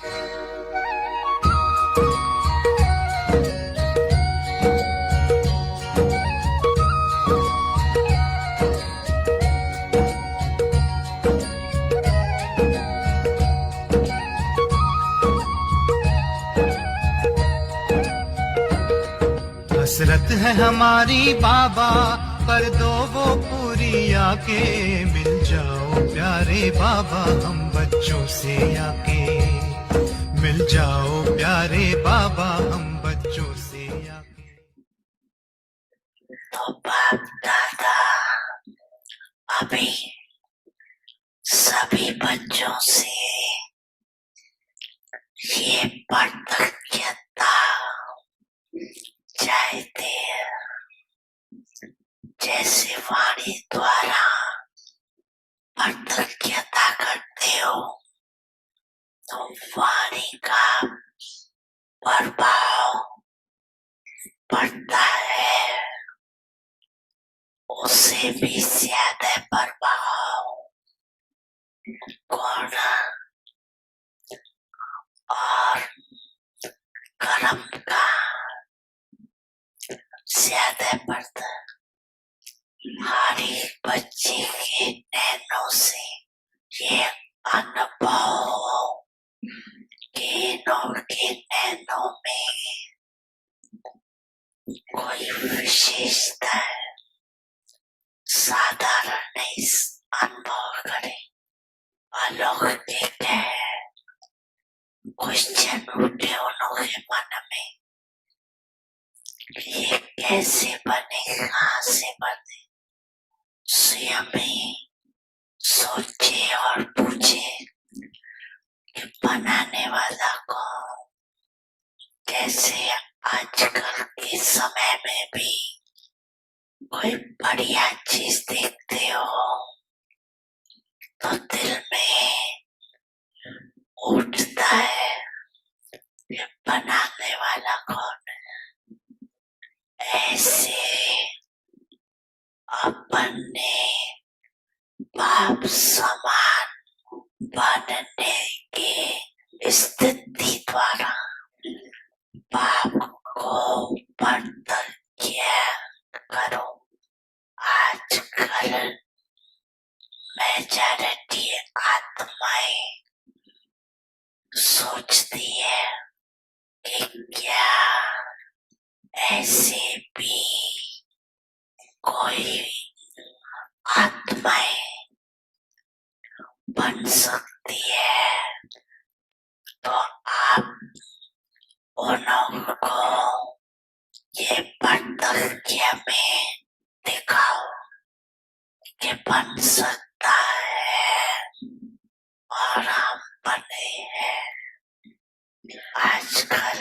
हसरत है हमारी बाबा, कर दो वो पूरी आके। मिल जाओ प्यारे बाबा हम बच्चों से आके। मिल जाओ प्यारे बाबा हम बच्चों से आके। तो बाप दादा अभी सभी बच्चों से ये पढ़ता चाहते हैं, जैसे वाणी द्वारा कृतज्ञता करते हो तो वाणी का प्रभाव पड़ता है, उससे भी ज्यादा प्रभाव गुण और कर्म का ज्यादा पड़ता है। हर एक बच्चे के नैनों से ये अनुभव हो कि इनके नैनों में कोई विशेषता है, साधारण नहीं अनुभव करे, अलौकिक है। क्वेश्चन उठे उनके मन में, ये कैसे बने, कहाँ से बने, स्वयं ही सोचे और पूछे कि बनाने वाला कौन। कैसे आजकल के समय में भी कोई बढ़िया चीज देखते हो तो दिल में उठता है कि बनाने वाला कौन है। ऐसे अपने बाप समान बनने की स्थिति द्वारा बाप को कृतज्ञ करो। आजकल मेजॉरिटी आत्माएं सोचती है कि क्या ऐसे भी कोई आत्माएं बन सकती है, तो आप उनको ये कृतज्ञ में दिखाओ कि बन सकता है और हम बने हैं। आजकल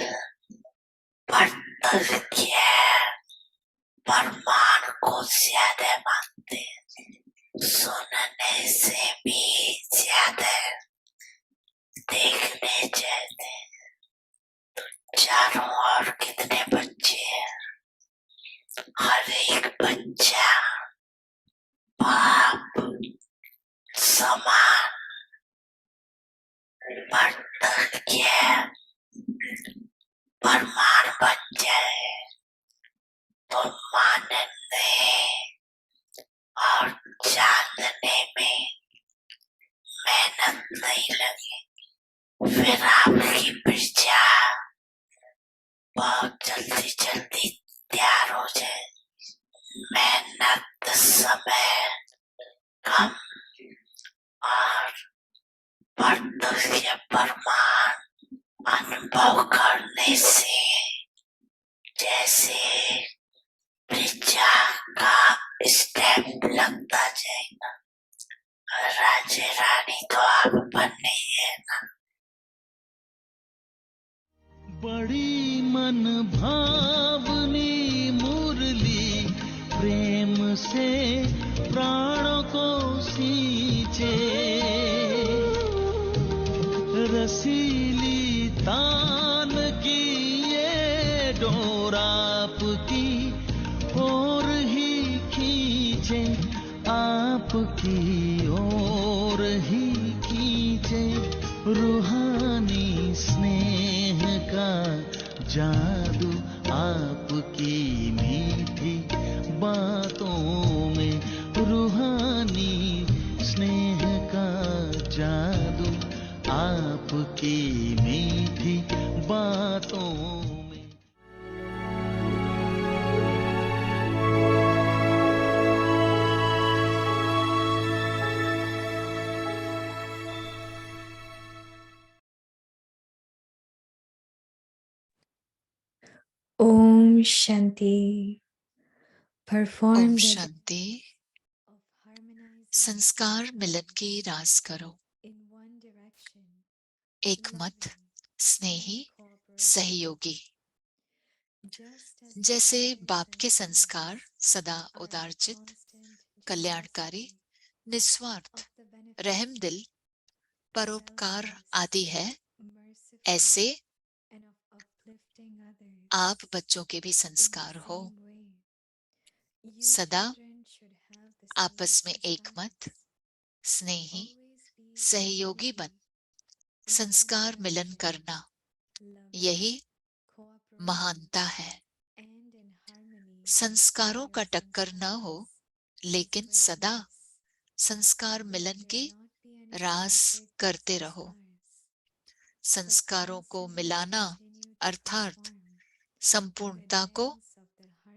कृतज्ञ प्रमाण को ज्यादा मानते हैं, सुनने से भी ज्यादा देखने चाहते हैं। तो चारों ओर कितने बच्चे हैं, हर एक बच्चा बाप समान कृतज्ञ प्रमाण बन जाए तो मानने और जानने में मेहनत नहीं लगी, फिर आपकी प्रजा बहुत जल्दी जल्दी तैयार हो जाए। मेहनत समय कम और कृतज्ञ प्रमाण अनुभव करने से जैसे प्रजा का स्टैम्प लगता जाएगा। राजे रानी तो आप बनने है ना। बड़ी मन भावनी मुरली प्रेम से प्राणों को सींचे, रसीली तान की ये डोर आपकी ओर ही खींचे, आपकी ओर ही खींचे। रूहानी जादू आपकी मीठी बातों में, रूहानी स्नेह का जादू आपकी मीठी बातों में। Om Shanti. Om Perform the Shanti. of harmonizing संस्कार मिलन की रास करो। in one direction, एक मत, स्नेही, सहयोगी। just as जैसे बाप के संस्कार सदा उदारचित, कल्याणकारी, निस्वार्थ, रहम दिल, परोपकार आदि है, ऐसे आप बच्चों के भी संस्कार हो। सदा आपस में एक मत, स्नेही, सहयोगी बन संस्कार मिलन करना, यही महानता है। संस्कारों का टक्कर न हो, लेकिन सदा संस्कार मिलन की रास करते रहो। संस्कारों को मिलाना अर्थात संपूर्णता को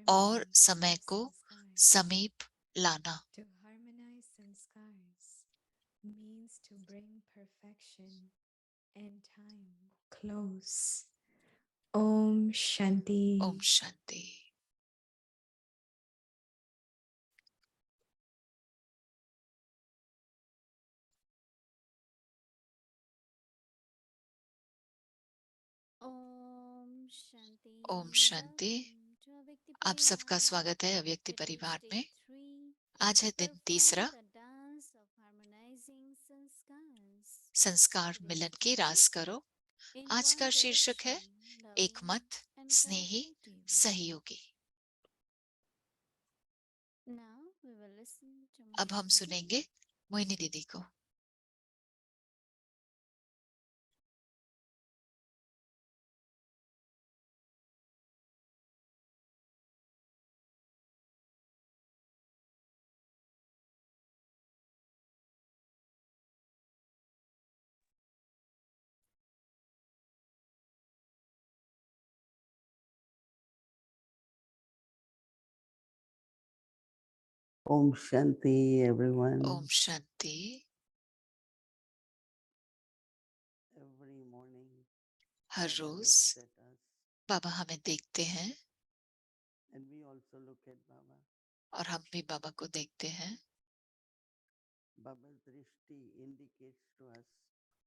और समय को समीप लाना। To harmonize sanskars means to bring perfection and time close. Om Shanti. Om Shanti. Om Shanti. Om Shanti. आप सबका स्वागत है अव्यक्ति परिवार में। आज है दिन तीसरा, संस्कार मिलन की रास करो। आज का शीर्षक है एक मत, स्नेही, सहयोगी। अब हम सुनेंगे मोहिनी दीदी को। Om Shanti, everyone. Om Shanti. Every morning, her Baba rose looks at us, बाबा हमें देखते हैं and we also look at Baba. और हम भी बाबा को देखते हैं। Baba's drishti indicates to us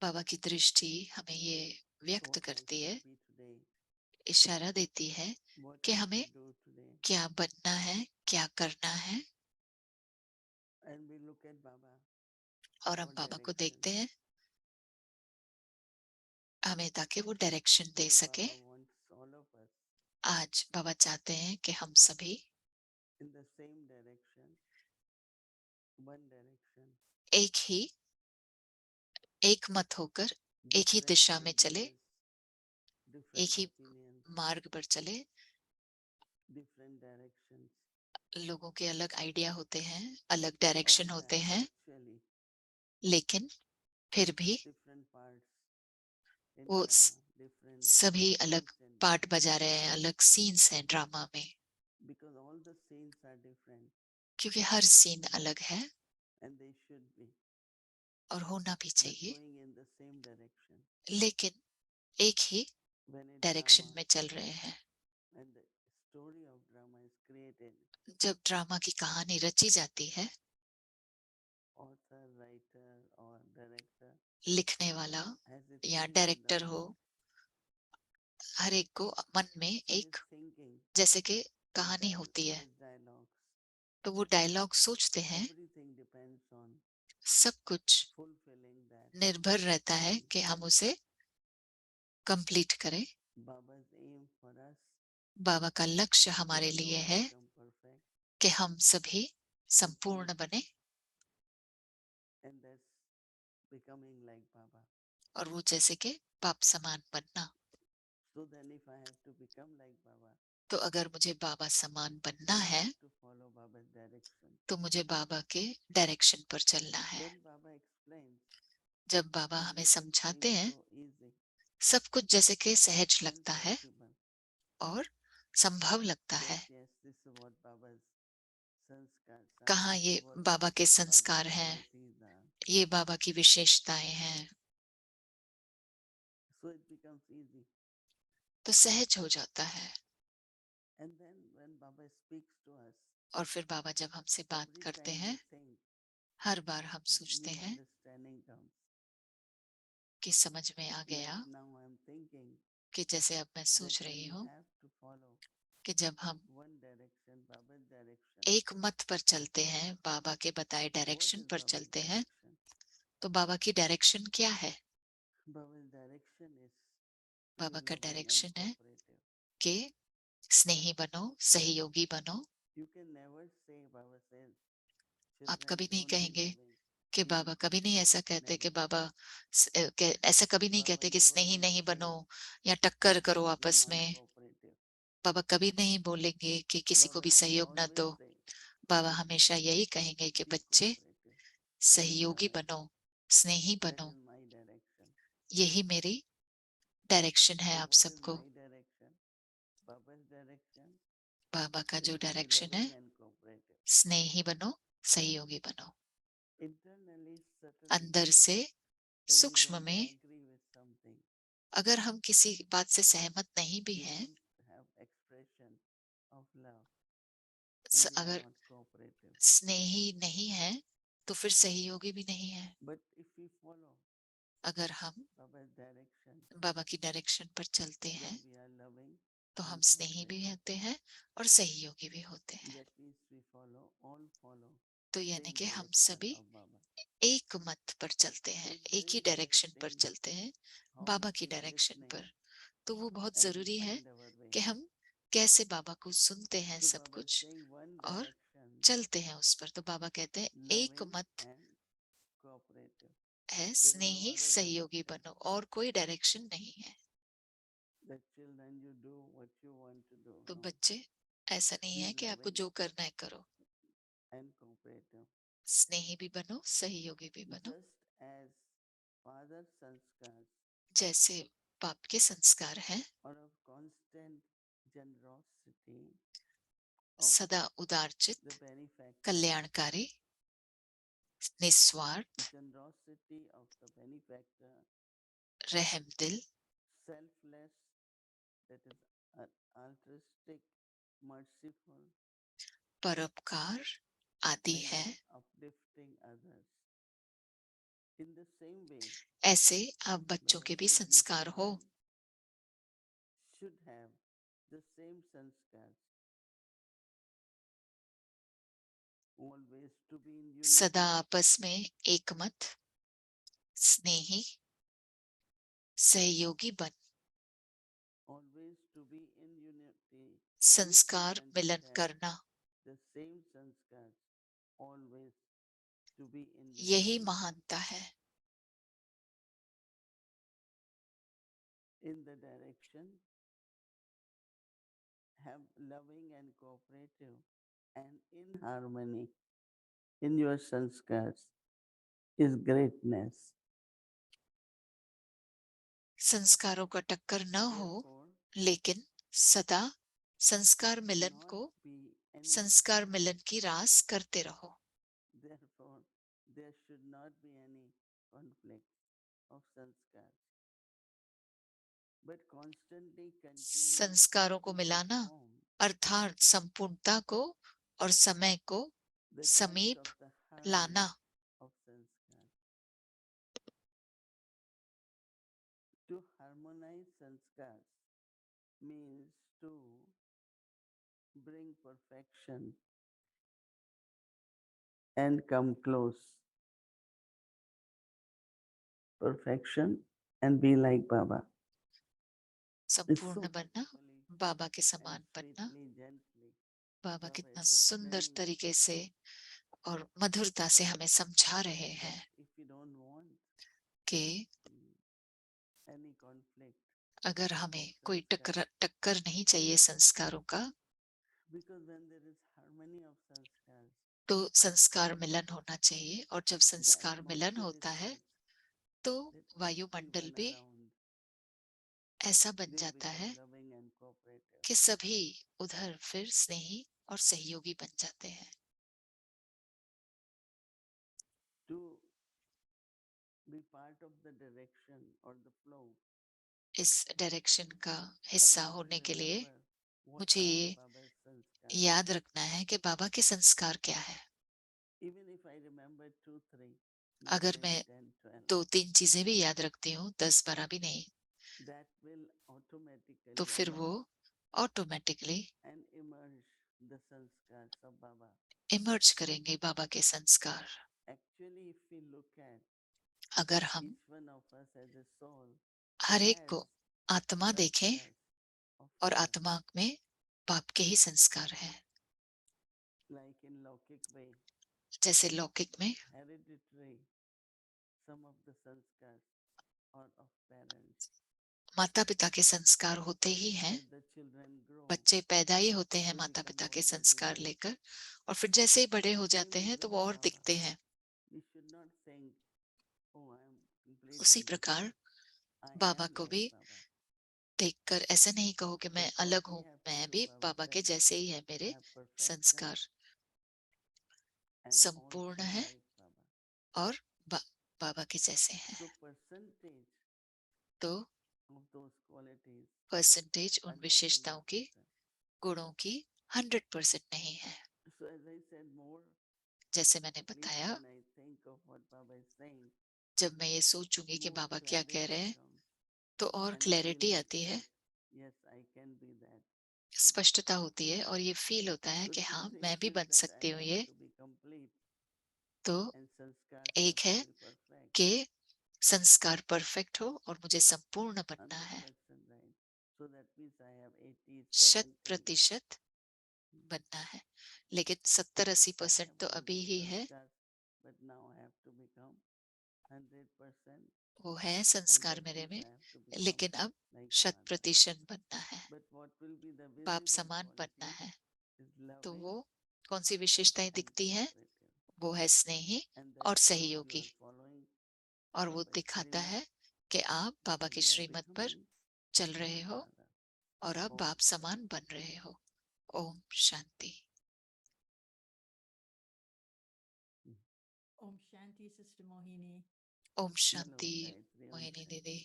बाबा की दृष्टि हमें ये व्यक्त what we करती है, should be today, इशारा देती है what कि we हमें should do today, क्या बनना है, क्या करना है। and we look at Baba और हम for बाबा को direction. देखते हैं हमें, ताकि वो डायरेक्शन दे Today सके। Baba wants all of us आज बाबा चाहते हैं कि हम सभी in the same direction, one direction, एक ही, एक मत होकर एक ही different दिशा में चले, ideas, different एक ही opinions, मार्ग पर चले। different directions. लोगों के अलग आइडिया होते हैं, अलग डायरेक्शन All होते that हैं, actually लेकिन फिर भी different parts in वो drama, different सभी अलग scenes in पार्ट drama. बजा रहे हैं, अलग सीन्स हैं ड्रामा में। Because all the scenes are different क्योंकि हर सीन अलग है and they should be, और होना भी but चाहिए, going in the same direction. लेकिन एक ही When a डायरेक्शन drama में चल रहे हैं। and the story of drama is created, जब ड्रामा की कहानी रची जाती है, author, writer or director लिखने वाला has a या feeling in डायरेक्टर the हो, mind हर एक को मन में and is एक thinking जैसे कि his कहानी होती है, his dialogues. तो वो डायलॉग सोचते हैं। Everything depends on सब कुछ fulfilling that. निर्भर रहता है कि हम उसे कंप्लीट करें। Baba's aim for us बाबा का लक्ष्य हमारे is लिए all है become perfect, कि हम सभी संपूर्ण बने, and that's becoming like Baba. और वो जैसे कि बाप समान बनना। So then if I have to become like Baba, तो अगर मुझे बाबा समान बनना I है have to follow Baba's direction. तो मुझे बाबा के डायरेक्शन पर चलना है। Then Baba explains, जब बाबा हमें everything समझाते seems हैं so easy सब कुछ जैसे कि सहज and लगता है possible. और संभव लगता है। That yes, this is what Baba's sanskar. कहाँ This ये is what बाबा के Baba's संस्कार हैं, qualities are. ये बाबा की विशेषताएं हैं, So it becomes easy. तो सहज हो जाता है। And then when Baba speaks to us, और फिर बाबा जब हमसे बात every करते time हैं we think हर बार हम सोचते new हैं understanding comes. कि समझ में आ गया Like now I'm thinking कि जैसे अब मैं that सोच when रही we हूँ have to follow कि जब हम one direction, Baba's direction, एक मत पर चलते हैं, बाबा के बताए what डायरेक्शन is पर Baba's चलते हैं, direction? तो बाबा की डायरेक्शन क्या है? Baba's direction is to Baba be का loving and डायरेक्शन है cooperative. कि स्नेही बनो, सहयोगी बनो। You can never say, Baba says, आप children कभी नहीं don't be कहेंगे loving. कि बाबा कभी नहीं ऐसा कहते कि बाबा ऐसा कभी नहीं Baba कहते कि never स्नेही will नहीं say, बनो या टक्कर करो be आपस में। non-cooperative. बाबा कभी नहीं बोलेंगे कि किसी को Baba भी will सहयोग न always दो। say, बाबा हमेशा यही कहेंगे कि be बच्चे cooperative. This is सहयोगी बनो, स्नेही that बनो। is my direction. यही मेरी डायरेक्शन है So आप what is सबको। my direction? Baba's direction बाबा का is जो to be डायरेक्शन है, loving and cooperative. स्नेही बनो, सहयोगी बनो। Internally, subtly, अंदर से when we सूक्ष्म don't में agree with something, अगर हम किसी बात से सहमत नहीं भी we हैं, don't have expression of love and we are अगर not cooperative. स्नेही नहीं है तो फिर सहयोगी भी नहीं है। But if we follow अगर हम Baba's direction, बाबा की डायरेक्शन पर चलते हैं then we are loving तो हम and स्नेही भी cooperative. होते हैं और सहयोगी भी होते हैं। That means we follow, all follow तो यानी same कि हम direction सभी of Baba. एक मत पर चलते So हैं, it's एक ही very डायरेक्शन पर interesting चलते हैं, how we बाबा की keep डायरेक्शन listening पर। तो वो बहुत and we जरूरी है find our way. कि हम कैसे बाबा को सुनते हैं So सब Baba is कुछ saying one और direction, चलते हैं उस पर। तो बाबा कहते हैं एक loving मत and cooperative. है, There is no Snehi other सहयोगी direction. बनो, और कोई डायरेक्शन नहीं है। The children, you do what you want to do. तो No, बच्चे ऐसा नहीं be है कि आपको loving जो करना है करो, and cooperative. स्नेही भी बनो, सहयोगी भी बनो। Just as father sanskars जैसे बाप के संस्कार हैं, are of constant generosity of सदा the उदारचित, benefactor, कल्याणकारी, निस्वार्थ, generosity of the benefactor, रहम दिल, selfless, that is altruistic, merciful, परोपकार आदि and है। uplifting others. In the same way, ऐसे आप बच्चों Baba के भी says you संस्कार हो। children should have the same sanskars, always to be in सदा unity, आपस में एकमत, स्नेही, सहयोगी बन, always to be in unity. संस्कार Wishing and Milan should have करना, the same sanskars, always to be in यही unity. महानता है। In the direction, have loving and cooperative and in harmony in your sanskars is greatness. संस्कारों का टक्कर न हो, Therefore, लेकिन सदा संस्कार मिलन not को, be any. संस्कार मिलन की रास करते रहो। Therefore, there should not be any conflict of sanskars, but constantly continue संस्कारों को to मिलाना perform अर्थात संपूर्णता को और समय को the dance समीप of the harmony लाना। of sanskars. To harmonize sanskars means to bring perfection and come close. Perfection and be like Baba. It's so संपूर्ण बनना, beautifully बाबा के and समान बनना। sweetly, gently. बाबा Baba कितना is सुंदर explaining तरीके से और मधुरता से हमें समझा रहे हैं that if you don't want कि any conflict, अगर हमें कोई टक्कर नहीं चाहिए संस्कारों का, because when there is harmony of sanskars, तो संस्कार मिलन होना चाहिए, और जब the संस्कार मिलन atmosphere होता है itself, तो that वायुमंडल everyone भी around, ऐसा बन they जाता become है loving and cooperative. कि सभी उधर फिर स्नेही और सहयोगी बन जाते हैं। To be part of the direction or the flow, इस डायरेक्शन का I हिस्सा need to होने के लिए remember what मुझे are ये Baba's sanskars. याद रखना है कि बाबा के संस्कार क्या है। Even if I remember 2, 3, not अगर maybe मैं 10, 12, 2-3 चीजें भी याद रखती हूँ, 10-12 भी नहीं, that will तो automatically फिर वो automatically and emerge the sanskars of Baba. Emerge करेंगे बाबा के संस्कार। Actually, if we look at अगर हम each one of us as a soul, हर एक has को आत्मा देखें, sanskars of और Baba. आत्मा में बाप के ही संस्कार हैं। Like in Lokik way, जैसे लौकिक में hereditary, some of the sanskars are of parents. माता पिता के संस्कार होते ही हैं, As the children grow, बच्चे पैदा ही होते हैं they माता become पिता more के संस्कार visible. लेकर, और फिर जैसे ही बड़े हो Same जाते is हैं तो with वो और Baba. दिखते हैं। We should not think, oh, I am completely उसी प्रकार different. I बाबा am को like भी Baba. देखकर ऐसा नहीं कहो कि मैं But what अलग we हूँ, have to मैं do, भी Baba बाबा के said, जैसे ही है, मेरे have perfection संस्कार and संपूर्ण also है like Baba. और बाबा के जैसे हैं। So percentage तो of those qualities percentage are उन not विशेषताओं की, 100%. गुणों की 100% नहीं है। So as I said more, जैसे मैंने at least बताया, when I think of what Baba is saying, जब मैं ये सोचूंगी कि more बाबा क्या कह clarity रहे हैं, comes तो और and क्लैरिटी feeling आती है, that yes, I can be that. स्पष्टता होती है, और ये फील होता है So कि two हाँ, things मैं भी is बन that I सकती हूँ have ये। to be complete तो and sanskars एक have to है be perfect. कि संस्कार परफेक्ट हो और मुझे संपूर्ण बनना है, 100% right. So that means I have 80, 70. 100% बनना है। लेकिन 70-80% I तो have अभी all ही those है, sanskars, but now I have to become 100%. वो है And संस्कार that मेरे means में, I have to become लेकिन अब like Father. 100% बनना है, But what will be the बाप visible समान बनना quality है। is तो loving वो कौन सी विशेषताएं and दिखती हैं? cooperative. वो है स्नेही And that और shows you सहयोगी, are following और वो Baba's दिखाता Srimad है कि आप बाबा and के you are श्रीमत पर becoming चल रहे like हो Father. और आप Om बाप Shanti. समान बन रहे हो। Om Shanti. Om Shanti, Sister Mohini. ओम Hello, शांति Gayatri. Om Mohini Shanti. दीदी।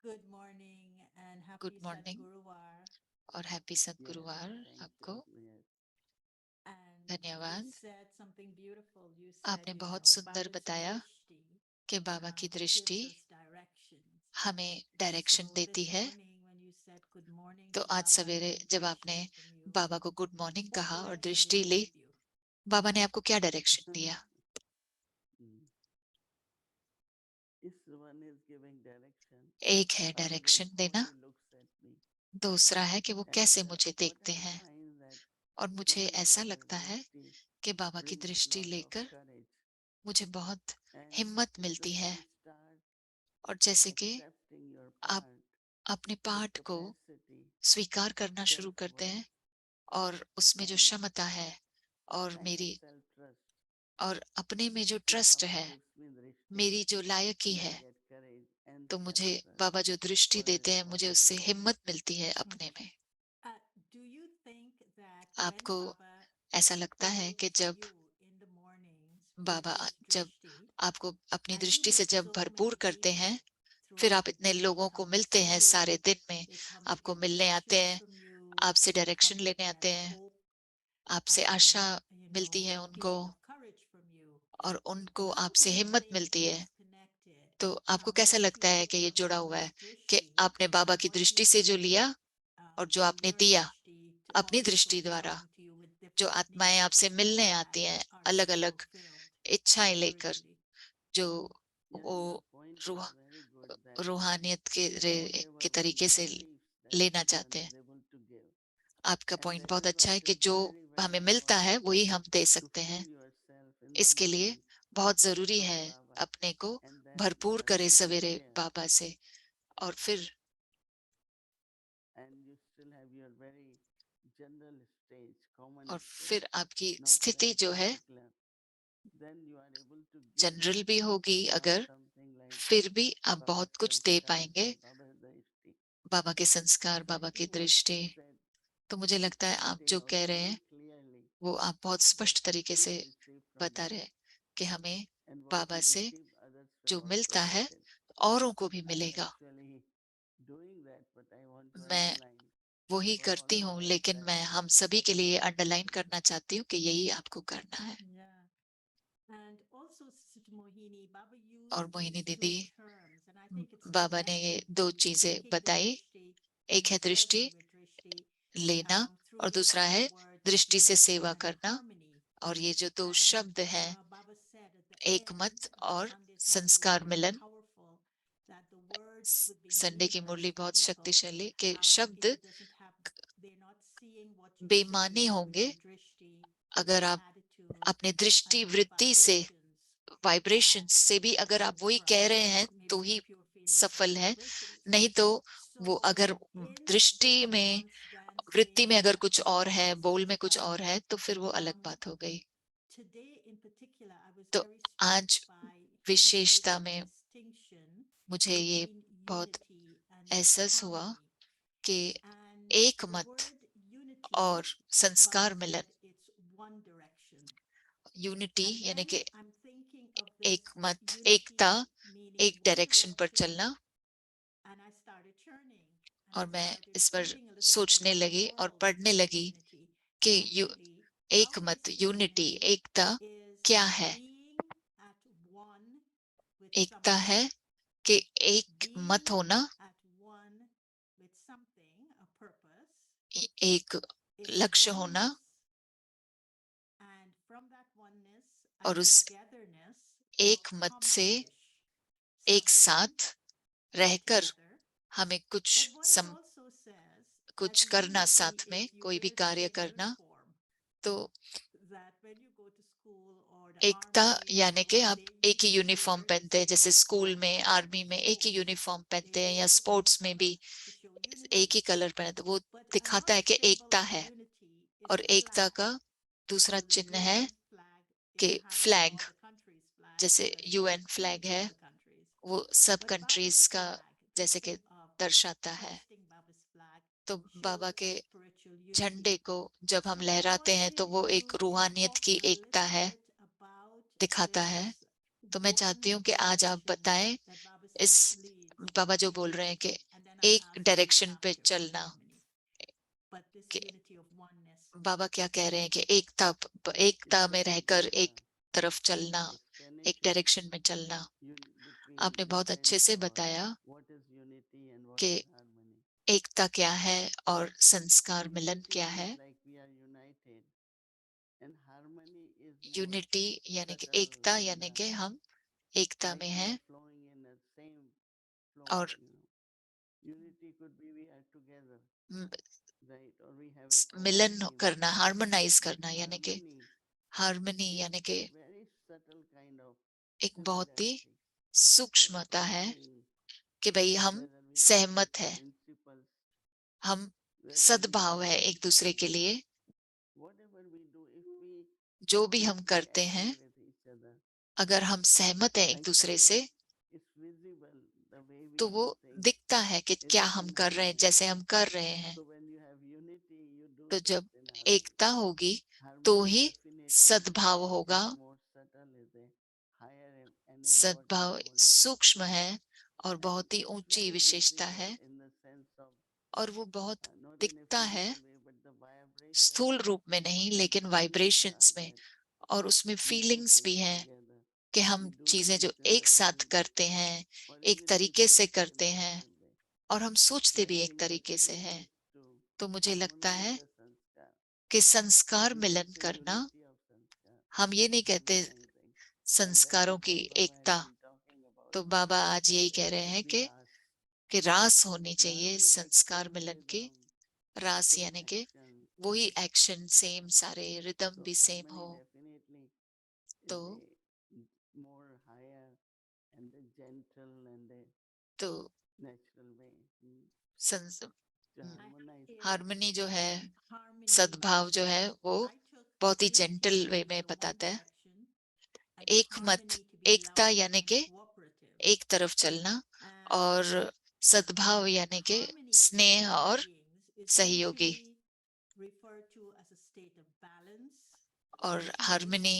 Good morning and good happy morning Sadguruvar. और हैप्पी Yes, सद्गुरुवार thank आपको। you. Yes. And you धन्यवाद। said something beautiful. You said, आपने बहुत सुंदर Baba's बताया drishti कि बाबा की दृष्टि gives us directions. हमें So डायरेक्शन देती this है। morning when you said good morning तो to आज Baba सवेरे and जब आपने drishti from you, बाबा को गुड मॉर्निंग what कहा और direction did दृष्टि he ली, give you? बाबा ने आपको क्या डायरेक्शन दिया? Mm. If one is giving direction, एक है other is डायरेक्शन how देना, he looks at me. दूसरा है कि वो कैसे And मुझे what देखते I हैं। find that और मुझे taking ऐसा Baba's लगता है drishti कि बाबा की brings दृष्टि lot of लेकर courage. मुझे बहुत And हिम्मत it's मिलती just है। you start और जैसे कि accepting your आप part, अपने the पाठ को capacity, स्वीकार करना शुरू करते हैं, self-worth, और उसमें जो and क्षमता है और I have मेरी self-trust. और अपने में जो So ट्रस्ट Baba है, gives me drishti मेरी जो लायकी and I है, get courage and तो मुझे self-trust बाबा जो दृष्टि for देते हैं, मुझे उससे responding. हिम्मत मिलती है अपने में। Do you think that when आपको Baba ऐसा लगता है कि fills जब you in the mornings with Baba his जब drishti, आपको अपनी and you दृष्टि से meet जब so भरपूर many करते people हैं, फिर throughout आप the इतने day, they लोगों को come to मिलते हैं see सारे you, दिन में, they come to आपको get मिलने आते directions हैं, from you, आपसे they डायरेक्शन come to लेने get आते हैं, hope, आपसे आशा मिलती है a उनको, feeling of courage from you. और उनको How do आपसे you हिम्मत think मिलती है। it's connected? तो आपको कैसा What लगता you है took कि ये from जुड़ा हुआ Baba's है कि drishti आपने बाबा and की what you दृष्टि से जो take लिया और जो from आपने your दिया drishti to all अपनी people दृष्टि who द्वारा, come to you with जो different आत्माएं needs आपसे मिलने आती and हैं are अलग so अलग filled इच्छाएं लेकर, spiritually? जो Yes, वो your point is रूह very good that रूहानियत whatever के one तरीके से receives, that लेना one चाहते हैं। is able to give. आपका And पॉइंट that बहुत is why अच्छा है it कि is जो very, very हमें मिलता है important वही हम दे to सकते हैं। fill yourself in the इसके लिए morning बहुत जरूरी from है Baba अपने को and then भरपूर one करे will be सवेरे there. बाबा से, और फिर general stage, common और stage, फिर आपकी not स्थिति very जो है particular, then you are able to give general भी होगी, अगर something like फिर भी आप Baba's बहुत कुछ दे sanskar पाएंगे, or Baba's drishti. बाबा के संस्कार, So I बाबा की think what दृष्टि। you said, तो मुझे लगता है आप pointing जो out कह रहे very हैं clearly वो आप बहुत that स्पष्ट we तरीके should से receive from बता रहे Baba, हैं कि हमें and what बाबा we से receive others will जो also मिलता है get it. औरों को भी I am मिलेगा। actually doing that, but I want to मैं underline वही for all करती of हूँ, us लेकिन that मैं हम सभी के लिए अंडरलाइन करना चाहती हूँ कि यही आपको करना है। Yeah. And also, Sister Mohini, Baba और used मोहिनी these दीदी, two terms, and I think it's बाबा ने ये connected दो to चीजें taking the बताई, drishti एक and है दृष्टि serving with drishti, लेना और through दूसरा है the word दृष्टि से unity सेवा and करना। harmony. और ये जो दो And शब्द हैं, Baba said at the एक end मत of और Sunday's Murli was संस्कार very Milan. powerful, that the words would be Sunday की मुरली meaningless to बहुत people. शक्तिशाली, के शब्द People doesn't have, they're not seeing what you're बेमानी saying with होंगे your drishti, with अगर your आप attitude, अपने दृष्टि and your वृत्ति से, vibrations वाइब्रेशन that से भी अगर आप comes वही from कह रहे हैं maybe तो the he pure feelings of सफल the है, vibrations. नहीं तो वो So अगर in दृष्टि this में, dance, वृत्ति में dancing, अगर कुछ और है, practicing बोल में कुछ sanskar, और है, तो फिर वो अलग um, बात हो गई। today in particular, I was तो very struck आज by hearing this विशेषता में distinction मुझे ये between बहुत unity and एहसास हुआ harmony. कि And एक the मत word unity, और Baba संस्कार मिलन, said it's one direction. Unity And यानी then कि I'm thinking of this एक मत, एकता, unity meaning एक one डायरेक्शन पर direction, चलना। and I started churning and और I मैं started इस पर reading a little bit सोचने about the लगी और world पढ़ने of लगी unity. कि Actually, एक how we मत, see unity, unity Ekta is क्या है? being at one with एकता है something, कि एक मत being होना, at one with something, a purpose, एक is लक्ष्य होना, oneness, and from that oneness and और उस togetherness एक मत से accomplish एक something साथ रहकर together. हमें But what it also says that कुछ करना, unity साथ में is you कोई भी wear the कार्य same करना। uniform. तो That when you go to school or the Ekta army or यानी so कि on, आप they एक ही usually यूनिफॉर्म wear the पहनते हैं, same जैसे स्कूल uniform. में, आर्मी में एक ही Sports, यूनिफॉर्म they पहनते हैं, wear या the different स्पोर्ट्स में भी colors to show एक ही unity. कलर पहनते, वो But दिखाता है another कि symbol एकता of है। unity is और a एकता flag. का दूसरा So the चिन्ह है UN flag कि is hanging, flag, all the countries' flags, जैसे that UN shows flag unity है, of the countries. वो सब But Baba's कंट्रीज का flag, this जैसे कि thing of दर्शाता है। hoisting Baba's flag, तो बाबा shows के spiritual झंडे unity. को जब हम So I लहराते हैं तो wanted वो एक you to रूहानियत talk की a एकता little है, bit about दिखाता this है। तो मैं one चाहती हूँ कि आज आप direction बताएं that Baba इस, says leads बाबा जो to बोल रहे हैं कि unity, and then I'll एक ask you डायरेक्शन पे after for चलना, harmony. But this कि unity of oneness. बाबा क्या कह रहे हैं कि एकता, it एकता में was रहकर the एक तरफ चलना, एक explanation डायरेक्शन में चलना। between आपने बहुत अच्छे different से or बताया what is unity and what कि is harmony. एकता क्या है और संस्कार मिलन Unity क्या is है। like we are united, and harmony is more unity यानी कि subtle एकता and यानी कि हम एकता like में we हैं, are flowing in the same flow. और Unity could be we are together, म- right? Or we have a common Milan aim. करना, हार्मोनाइज But करना, यानी कि harmony हार्मनी is यानी कि very subtle kind of एक बहुत ही similarity. सूक्ष्मता है Agreeing, कि भाई हम whether we agree सहमत on है, principles, हम whether we सद्भाव है agree एक दूसरे के to लिए। whatever we do, if we जो भी हम deeply करते हैं, agree with each other, अगर हम सहमत हैं एक I दूसरे think से, it's visible the way we तो do वो things दिखता है कि is क्या हम कर रहे हैं, consistent. जैसे हम कर रहे हैं। So when you have unity, you do तो जब things in harmony. एकता होगी तो Harmony ही definitely सद्भाव होगा। is more subtle, is a higher and important सद्भाव quality. सूक्ष्म है और And बहुत ही it's ऊंची very विशेषता visible है, in the sense of और वो बहुत not in a दिखता है, physical way, but the vibration स्थूल रूप में नहीं, and लेकिन feelings वाइब्रेशंस are में, that और उसमें we do फीलिंग्स भी things हैं together. कि We हम do चीजें जो things in एक the साथ same way. करते हैं, Or एक even we तरीके से think in करते the हैं, same way. और हम So सोचते I भी एक think that तरीके से this हैं। is to तो मुझे लगता harmonize है the sanskar. कि संस्कार We can मिलन say करना, unity of sanskar, हम ये नहीं कहते harmonizing. And that संस्कारों is की what Baba has Ekta. been talking about. तो बाबा आज That यही there कह रहे हैं should be ras. कि रास होनी Ras चाहिए is संस्कार actually मिलन की। rhythm, रास same यानी कि action. वही एक्शन सेम, सारे रिदम So भी सेम harmony हो। definitely तो is a more higher and the gentle and the तो natural way. संस, हार्मनी जो है, harmony सद्भाव जो है, वो I took बहुत ही this जेंटल वे as में a one बताता है। direction and एक मत, harmony to be Ekta loving यानी and के cooperative. एक तरफ चलना, And और सद्भाव यानी के harmony for स्नेह human और beings is सहयोगी। usually referred to as a state of balance, और peace, harmony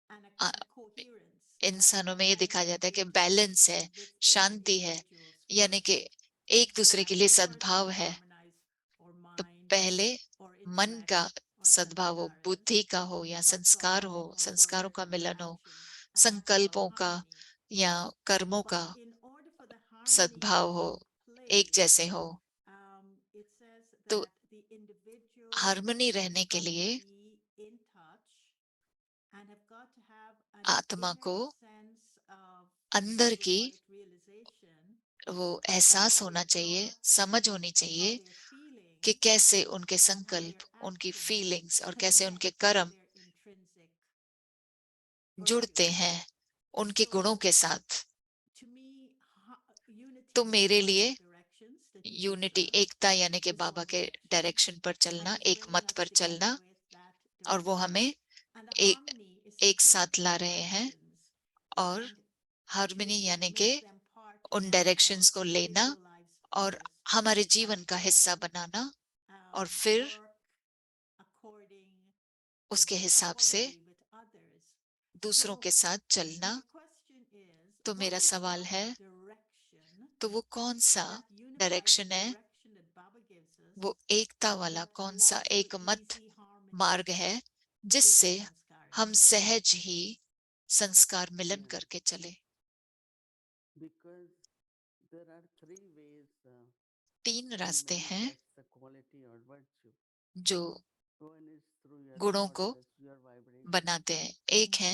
and a coherence. इंसानों में ये And दिखाया जाता है कि it बैलेंस is है, within शांति है, individuals यानी कि first. एक So दूसरे के as लिए we first सद्भाव है। harmonize our तो mind पहले or मन का intellect or सद्भाव हो, sanskara बुद्धि का हो या or संस्कार हो, thoughts or संस्कारों word का or मिलन हो, action, and that's called संकल्पों का harmony. या कर्मों But का in order for the harmony सद्भाव to हो, take place, एक जैसे हो, it says तो that the individual harmony has रहने के got to लिए be in touch and have got to have an आत्मा inner को sense of, अंदर I would की call it realization, वो of एहसास how होना their चाहिए, thoughts, समझ होनी how चाहिए their कि feelings, कैसे उनके and how संकल्प, their उनकी actions फीलिंग्स और कैसे उनके connect to कर्म their intrinsic जुड़ते virtues. हैं उनके गुणों So के साथ। to me, unity तो in मेरे one of लिए the directions that he unity, discussed एकता यानी कि is बाबा one के direction, डायरेक्शन पर and चलना, he's एक bringing मत us पर together चलना, with that और वो direction. हमें And the एक harmony is एक split साथ ला into रहे हैं। directions, और and हार्मनी it यानी कि makes them part उन of डायरेक्शंस our को लेना individual lives और first, हमारे जीवन and का हिस्सा then बनाना, और फिर work according उसके हिसाब से accordingly with others. दूसरों So के साथ चलना। my question is, तो what मेरा is सवाल that है, direction, तो वो कौन सा that unified डायरेक्शन है, direction that Baba gives us, वो एकता वाला that कौन सा allows for एक मत easy harmony मार्ग है with our जिससे हम sanskaras? सहज ही संस्कार मिलन Yeah. करके चले? Because there are three ways तीन to रास्ते हैं manifest the quality or virtue. जो One is through your गुणों को thoughts, that's your vibration. बनाते हैं। एक है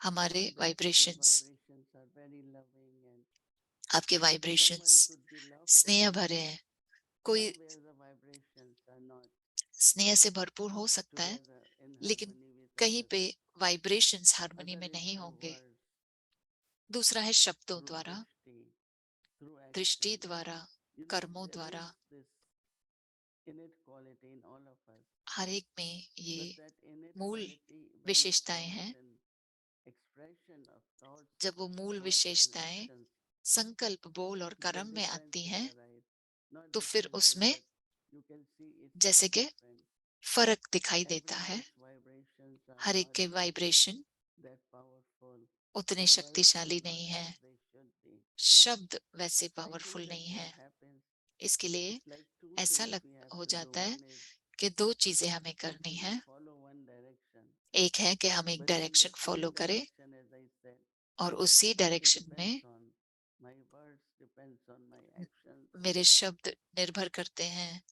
हमारे And that your vibrations, vibrations are very loving, and आपके someone vibrations should be loved for स्नेह it. भरे हैं। कोई Somewhere the vibrations are not स्नेह से भरपूर हो सकता है, together in लेकिन harmony with कहीं others. पे वाइब्रेशंस हार्मनी Other में is नहीं through होंगे। words, दूसरा है शब्दों through द्वारा, drishti, through दृष्टि action. द्वारा, You know, कर्मों there द्वारा। is this innate quality in all of us. हर एक में ये But that innate मूल quality, when it विशेषताएं comes हैं। in expression of thoughts, जब वो मूल words, and विशेषताएं actions, संकल्प, बोल और the कर्म में आती differences हैं, arise. Not तो फिर differences, उसमें but you can see it's all जैसे कि different. फर्क दिखाई देता है। Everyone's vibrations are हर एक not के वाइब्रेशन that powerful. उतने The words शक्तिशाली are not नहीं है, as they should be. शब्द वैसे I think पावरफुल that नहीं what है। happens, इसके लिए it's like two ऐसा things लग we have हो to do. जाता है One is कि दो चीजें हमें that करनी we है। follow one direction. एक है कि हम एक But in direction that follow same करें, direction, as I said, और उसी it डायरेक्शन depends में on my words, depends on my actions. मेरे शब्द निर्भर करते हैं,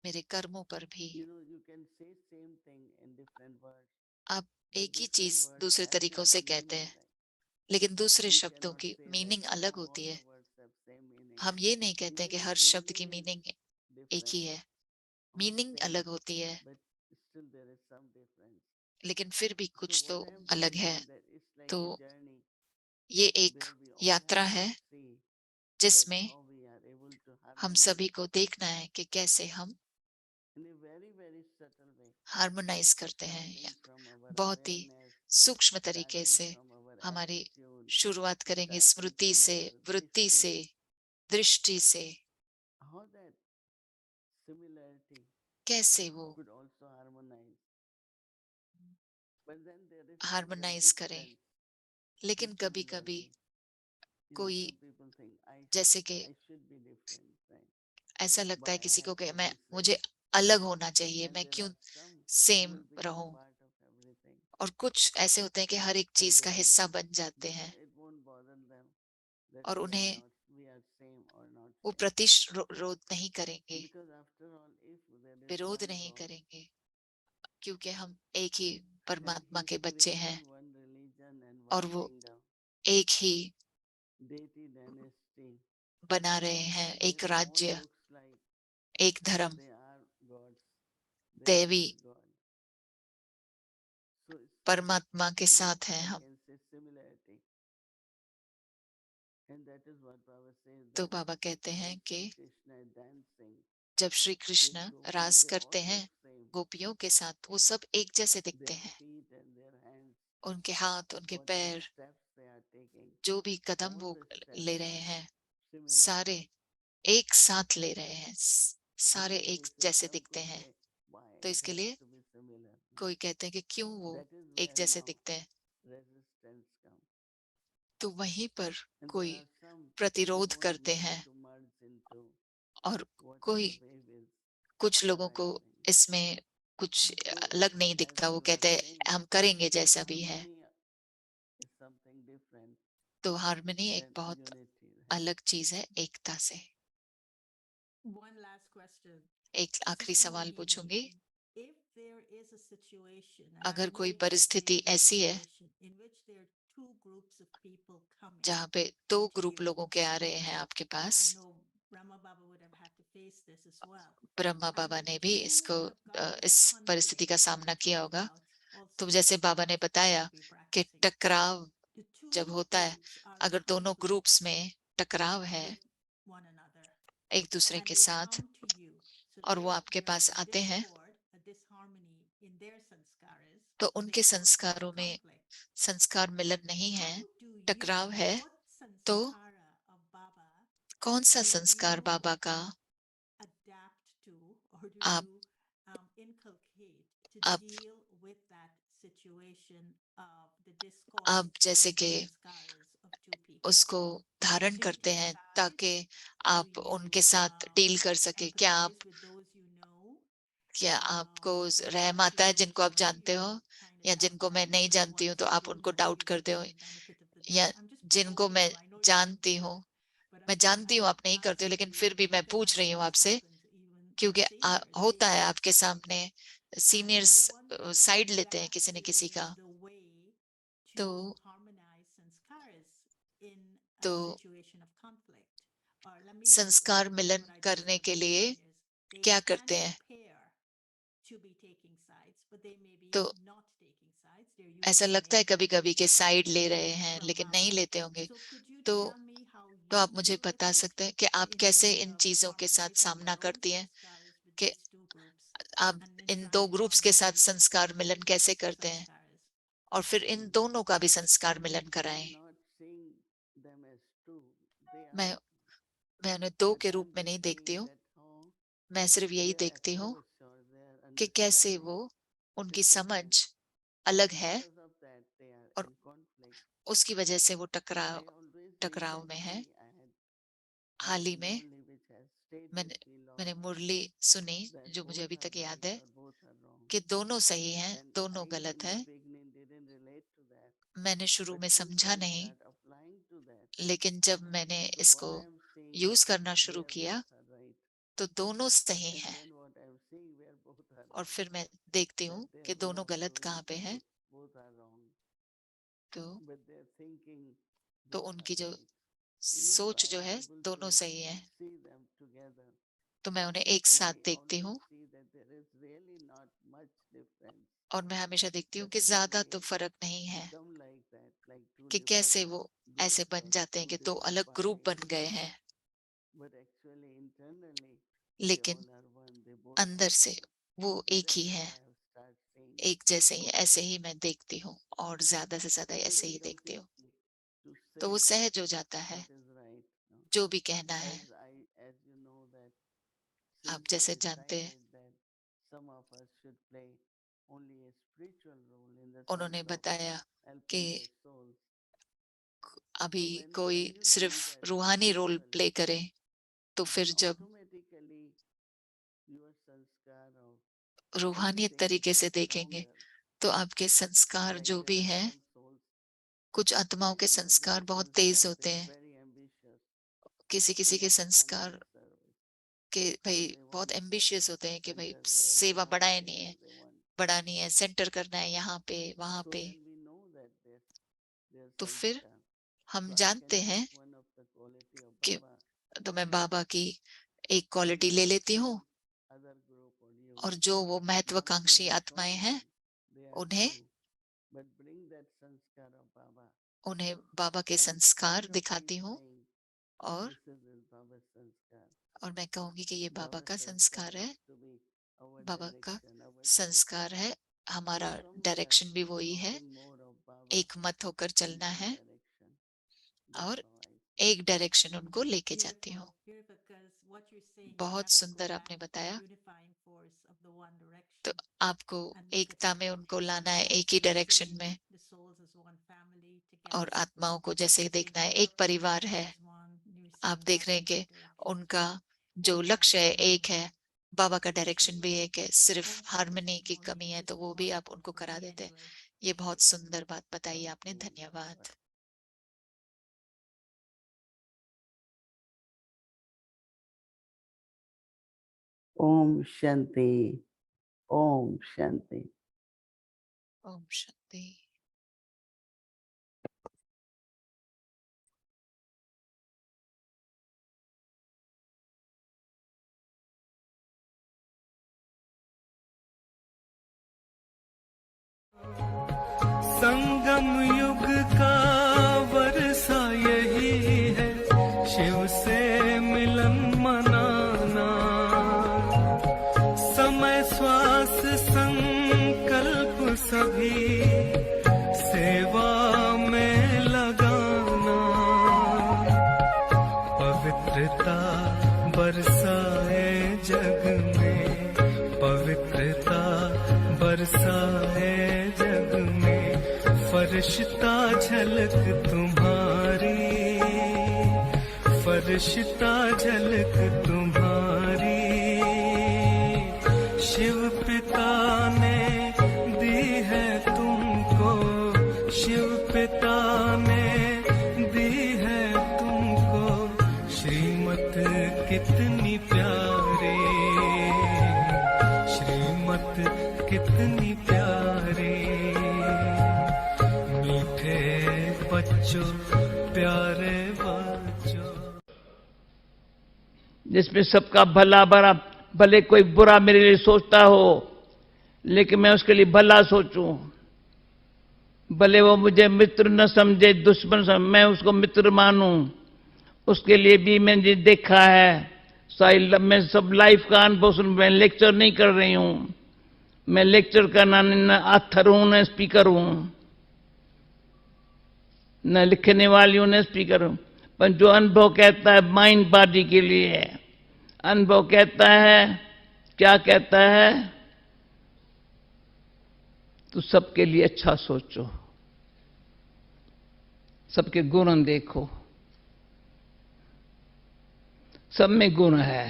मेरे कर्मों पर भी। You know, you can say same thing in different words. आप but एक ही different चीज words दूसरे have तरीकों से different कहते हैं, meaning, right? लेकिन दूसरे We शब्दों cannot की say that मीनिंग अलग all होती है। the words have same meaning. हम ये नहीं कहते कि Even हर if शब्द की meaning मीनिंग is एक ही different है, or मीनिंग same, अलग होती है, but still there is some difference. लेकिन फिर भी So कुछ तो what I am अलग है। saying that it's like तो a journey ये एक where we all यात्रा have है to see that जिसमें how we are able to हम harmonize सभी को देखना है कि कैसे हम in a very, very subtle way, harmonise करते हैं, starting from our बहुत ही awareness, सूक्ष्म तरीके starting से। from our हमारी attitude, शुरुआत करेंगे starting स्मृति from से, our वृत्ति से, drishti, दृष्टि से, how that similarity कैसे वो could also harmonize. But then there is still this harmonise करें। difference लेकिन in कभी कभी similarity. You know, कोई some people think जैसे कि I should be different, right? ऐसा लगता Why है I किसी को have कि to मैं, be मुझे same? अलग होना चाहिए, And मैं there क्यों are some who same will become रहूं। part of everything, और कुछ ऐसे होते हैं कि हर एक and चीज they का will, हिस्सा बन जाते but हैं, it won't bother them that और उन्हें we are same or not वो same. प्रतिशोध नहीं करेंगे, Because after all, if there is विरोध one नहीं God, करेंगे, क्योंकि हम एक ही and परमात्मा He's के बच्चे हैं, creating one religion and और one वो kingdom, एक ही deity dynasty, बना रहे हैं, एक where all राज्य, looks like एक धर्म, they are gods, they are दैवी with God. So it's परमात्मा के in a, साथ हैं I हम। can say similarity. And that is what Baba says तो that बाबा कहते हैं like कि Krishna dancing जब श्री कृष्ण Gopis, रास they करते all हैं look same. गोपियों के साथ, वो सब एक जैसे दिखते Their हैं। feet and their hands, उनके हाथ, उनके whatever पैर, steps they are taking, जो भी कदम all वो the steps ले रहे are हैं, similar. सारे एक साथ ले रहे हैं, So सारे there एक is a, जैसे some दिखते could हैं। say, why तो it इसके has लिए to be similar. कोई कहते हैं कि क्यों वो That is एक where जैसे now दिखते हैं। resistance comes. तो वहीं पर And there कोई are some who प्रतिरोध don't करते wish हैं, to merge into और कोई, whatever way is कुछ लोगों को arising. इसमें कुछ So, अलग नहीं as दिखता, वो you are कहते हैं saying, हम करेंगे जैसा भी है। harmony is something different तो हार्मनी एक than बहुत unity. Right? अलग चीज है एकता से। One last question. एक आखिरी Sister सवाल Mohini, पूछूंगी। if there is a situation, and I अगर कोई know that परिस्थिति there is a ऐसी है situation in which there are two groups of people coming जहाँ पे दो into ग्रुप you. लोगों के आ रहे हैं आपके Now, pass, I know Brahma Baba would have had to face this as well. Brahma And Baba the ने भी two इसको have got this इस परिस्थिति conflict का that सामना you किया talked होगा। about तो also जैसे in बाबा ने Master बताया Therapy कि practicing. टकराव The जब two होता है, groups are अगर दोनों conflict ग्रुप्स में टकराव है with one another. एक दूसरे And के they साथ, come to you. So और वो if आपके there पास is a आते हैं, discord, a disharmony in their sanskaras, तो then उनके of course there's संस्कारों में conflict. संस्कार मिलन नहीं है, How do you, टकराव है। what तो sanskara of Baba कौन सा do संस्कार you बाबा का adapt to, or do आप you inculcate to आप deal with that situation of the discord आप जैसे in the कि sanskaras of two people? उसको धारण Do you करते take हैं sides? ताकि Do आप उनके you साथ डील कर सके। क्या आप, empathize with those you know? क्या आपको Or रहम what do आता है you जिनको आप do? जानते हो, You kind of या have जिनको to मैं नहीं जानती want हूँ तो आप to उनको not डाउट give करते हो, them the benefit of the या doubt? I'm just जिनको provoking मैं you. I know you wouldn't जानती do हूँ, it, but मैं जानती हूँ आप नहीं करते हो, asking लेकिन you फिर भी मैं because पूछ I रही know हूँ this आपसे, happens even with क्योंकि seniors. They होता है take आपके sides. सामने, And I seniors wonder side if लेते हैं that किसी न किसी is का। the way to तो harmonize sanskaras in a तो situation of conflict. Or let me rephrase संस्कार मिलन what I just करने was के लिए saying is they क्या can करते हैं, appear to be taking sides, but they may be तो not taking sides. They're ऐसा using लगता है maybe कभी कभी के information साइड ले रहे हैं from लेकिन नहीं Baba. लेते होंगे। So could you तो tell me how तो you आप मुझे deal with बता it सकते हैं कि आप in कैसे terms इन of चीजों के साथ harmonizing सामना your own करती हैं, sanskaras with कि these two groups आप and then इन दो trying to ग्रुप्स के साथ harmonize संस्कार their मिलन कैसे करते हैं, sanskaras. और फिर इन दोनों का भी संस्कार मिलन I'm कराएं। not seeing them as two. They मैं are two. मैं उन्हें दो But के रूप I'm में नहीं just देखती saying हूँ, that how मैं सिर्फ यही their देखती हूँ approach or their कि कैसे understanding वो, is उनकी समझ different. अलग And है, because of that, they are और in conflict. उसकी वजह से वो I always टकराव में है। recently I had hall heard he a में Murli which has stayed with मैंने me मैंने long, मुरली सुनी that जो मुझे both अभी are तक याद right है or both are wrong. कि दोनों सही हैं, And दोनों I गलत in the है। beginning didn't relate to that. मैंने शुरू But में since समझा I नहीं, start applying to that, लेकिन जब मैंने so इसको what I am seeing use that करना शुरू where किया both are right, तो दोनों सही and हैं, then what I am seeing where both are और wrong, फिर मैं देखती हूँ that they कि are दोनों both गलत doing कहाँ पे हैं। both are wrong, तो but they're thinking तो both are उनकी जो right. सोच I जो am है able दोनों to सही है, see them together, तो मैं उन्हें एक and साथ I देखती always हूँ, see that there is really not much difference. और मैं हमेशा देखती हूँ That कि how ज्यादा तो they फर्क नहीं है become like that, like two कि different कैसे वो ऐसे groups बन or जाते हैं two कि दो different अलग ग्रुप parties. बन गए हैं, But actually, internally, they लेकिन all are one. They both are अंदर से true. वो So एक ही that's है, how I have started seeing. एक जैसे ही। ऐसे ही मैं देखती हूँ और ज्यादा से ज्यादा So they ऐसे ही become देखती हूँ। easy to तो वो say सहज हो जाता है what is right. No? जो भी कहना है। As you know that आप since I जैसे जानते हैं, decided that some of us should play only a spiritual role in the उन्होंने sense of बताया कि helping the souls. अभी So कोई when you do सिर्फ that रूहानी रोल spiritually, प्ले करे, तो फिर then जब automatically your sanskar of रूहानियत anything तरीके is से देखेंगे stronger. तो आपके संस्कार Like जो there भी are हैं, some souls, कुछ आत्माओं के there संस्कार is बहुत some तेज staff होते is हैं, very ambitious किसी किसी in के expanding संस्कार service. के So भाई they बहुत want एम्बिशियस होते हैं कि भाई center here, they सेवा want बढ़ानी there, है, they want. बढ़ानी है, सेंटर करना है यहाँ पे वहां So पे। then we know that their तो फिर sanskar. हम So I जानते can हैं take one of the quality of कि, Baba तो मैं बाबा की एक and क्वालिटी ले लेती हूँ, other group or you और जो वो not महत्वाकांक्षी even आत्माएं showing हैं them they are उन्हें two, but bring that sanskar of Baba. उन्हें बाबा के And संस्कार instead of me दिखाती हूँ, saying और this is Baba Baba sanskar. और मैं कहूंगी कि ये बाबा Baba का sanskar संस्कार है, is to be our बाबा का direction, our संस्कार है, हमारा So from डायरेक्शन भी there, वही know है, the mode of Baba एक मत होकर in चलना one है direction. That's और all I एक डायरेक्शन उनको लेके जाती हूँ। Beautiful, because what you're saying, you बहुत have to go सुंदर back आपने to the बताया। unifying force of the one तो direction आपको and make it एकता में उनको effective. लाना है, And एक ही you're डायरेक्शन seeing में, the souls as one family और together, आत्माओं को जैसे the देखना है, एक universe परिवार है। as one. You're आप seeing देख that रहे हैं in कि that direction. उनका So जो hold लक्ष्य है hands एक है, बाबा का डायरेक्शन भी beautifully. एक है, सिर्फ Thank you, हार्मनी की Sister कमी है, Mohini. तो This वो was भी आप wonderful उनको for करा me देते हैं। anyway. ये बहुत सुंदर बात बताई आपने, धन्यवाद। Om Shanti. Om Shanti. Om Shanti. संगम युग का वर्षा यही है, शिव से मिलन मनाना। समय श्वास संकल्प सभी सेवा में लगाना। पवित्रता बरसाए जग में, पवित्रता बरसाए जग में। फरिश्ता झलक तुम्हारी, फरिश्ता झलक तुम्हारी। शिव पिता ने दी है तुमको, शिव पिता ने दी है तुमको श्रीमत कितनी प्यारी, श्रीमत कितनी प्यारी। मीठे बच्चों, प्यारे बच्चों, जिसमें सबका भला भरा, भले कोई बुरा मेरे लिए सोचता हो लेकिन मैं उसके लिए भला सोचूं, भले वो मुझे मित्र न समझे, दुश्मन समझे, मैं उसको मित्र मानूं, उसके लिए भी मैंने देखा है। मैं सब लाइफ का अनुभव सुन, मैं लेक्चर नहीं कर रही हूं, मैं लेक्चर करना न ऑथर हूं न स्पीकर हूं, न लिखने वाली हूं न स्पीकर हूं, पर जो अनुभव कहता है माइंड बॉडी के लिए है। अनुभव कहता है, क्या कहता है? तो सबके लिए अच्छा सोचो, सबके गुण देखो, सब में गुण है।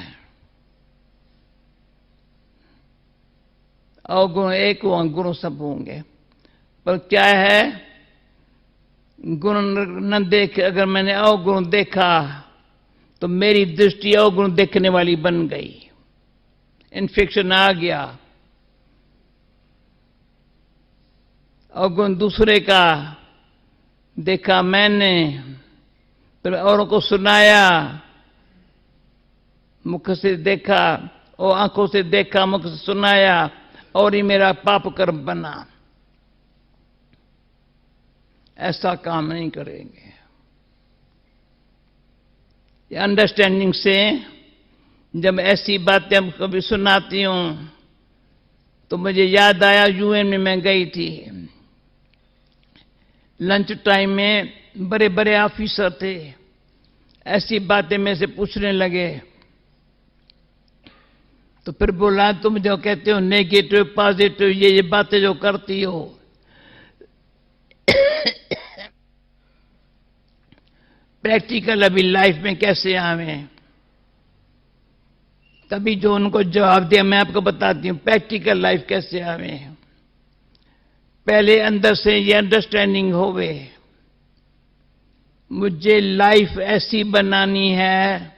अवगुण एक हों, गुण सब होंगे, पर क्या है? गुण न देख, अगर मैंने अवगुण देखा तो मेरी दृष्टि अवगुण देखने वाली बन गई, इन्फेक्शन आ गया। अवगुण दूसरे का देखा मैंने, फिर औरों को सुनाया, मुख से देखा और आंखों से देखा, मुख से सुनाया, और ही मेरा पाप कर्म बना। ऐसा काम नहीं करेंगे। अंडरस्टैंडिंग से जब ऐसी बातें हम कभी सुनाती हूं तो मुझे याद आया, यूएन में मैं गई थी, लंच टाइम में बड़े बड़े ऑफिसर थे, ऐसी बातें मेरे से पूछने लगे। तो फिर बोला, तुम जो कहते हो नेगेटिव पॉजिटिव, ये बातें जो करती हो, प्रैक्टिकल अभी लाइफ में कैसे आवे? तभी जो उनको जवाब दिया मैं आपको बताती हूं, प्रैक्टिकल लाइफ कैसे आवे। पहले अंदर से ये अंडरस्टैंडिंग होवे, मुझे लाइफ ऐसी बनानी है